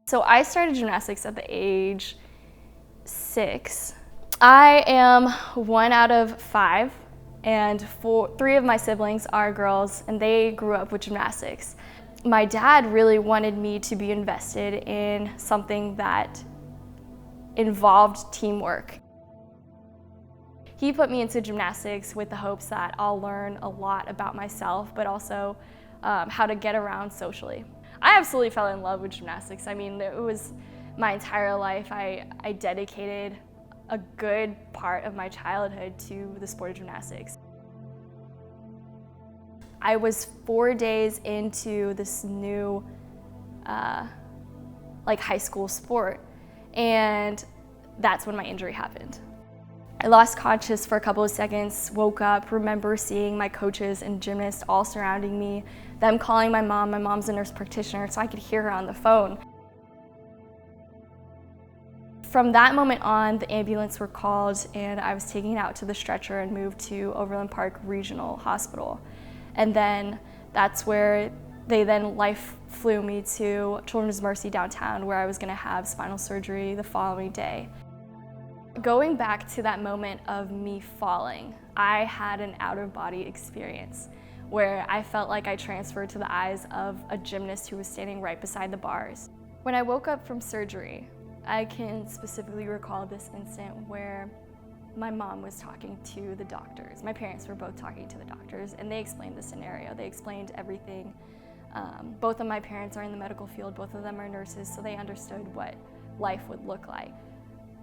So I started gymnastics at the age 6. I am 1 out of 5, and 3 of my siblings are girls, and they grew up with gymnastics. My dad really wanted me to be invested in something that involved teamwork. He put me into gymnastics with the hopes that I'll learn a lot about myself, but also how to get around socially. I absolutely fell in love with gymnastics. I mean, it was my entire life. I dedicated a good part of my childhood to the sport of gymnastics. I was 4 days into this new high school sport, and that's when my injury happened. I lost conscious for a couple of seconds, woke up, remember seeing my coaches and gymnasts all surrounding me, them calling my mom. My mom's a nurse practitioner, so I could hear her on the phone. From that moment on, the ambulance were called and I was taken out to the stretcher and moved to Overland Park Regional Hospital. And then that's where they then life flew me to Children's Mercy downtown, where I was gonna have spinal surgery the following day. Going back to that moment of me falling, I had an out-of-body experience where I felt like I transferred to the eyes of a gymnast who was standing right beside the bars. When I woke up from surgery, I can specifically recall this instant where my mom was talking to the doctors. My parents were both talking to the doctors, and they explained the scenario. They explained everything. Both of my parents are in the medical field, both of them are nurses, so they understood what life would look like.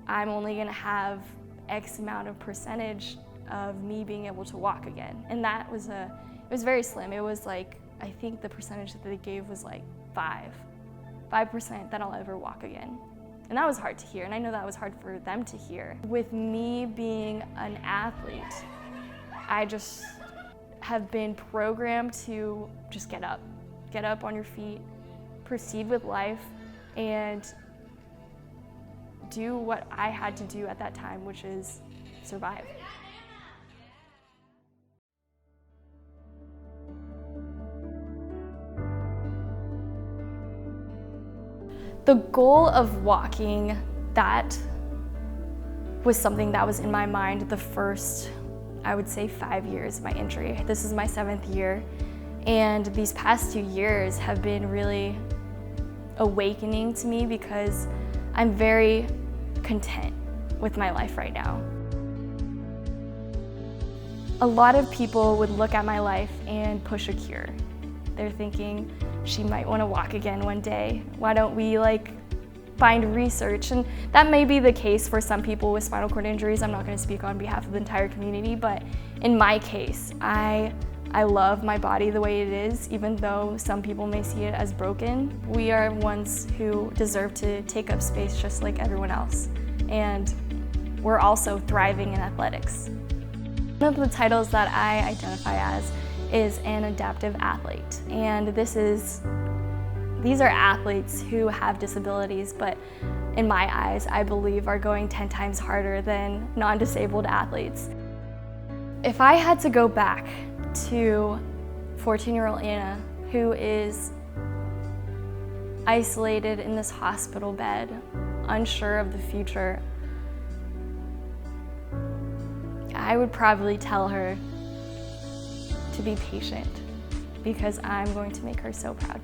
I'm only gonna have X amount of percentage of me being able to walk again. And that was it was very slim. It was like, I think the percentage that they gave was like 5% that I'll ever walk again. And that was hard to hear, and I know that was hard for them to hear. With me being an athlete, I just have been programmed to just get up on your feet, proceed with life, and do what I had to do at that time, which is survive. The goal of walking, that was something that was in my mind the first, I would say, 5 years of my injury. This is my 7th year, and these past 2 years have been really awakening to me because I'm very content with my life right now. A lot of people would look at my life and push a cure. They're thinking, she might want to walk again one day. Why don't we find research? And that may be the case for some people with spinal cord injuries. I'm not going to speak on behalf of the entire community, but in my case, I love my body the way it is, even though some people may see it as broken. We are ones who deserve to take up space just like everyone else. And we're also thriving in athletics. One of the titles that I identify as is an adaptive athlete. And these are athletes who have disabilities, but in my eyes, I believe are going 10 times harder than non-disabled athletes. If I had to go back to 14-year-old Anna, who is isolated in this hospital bed, unsure of the future, I would probably tell her to be patient, because I'm going to make her so proud.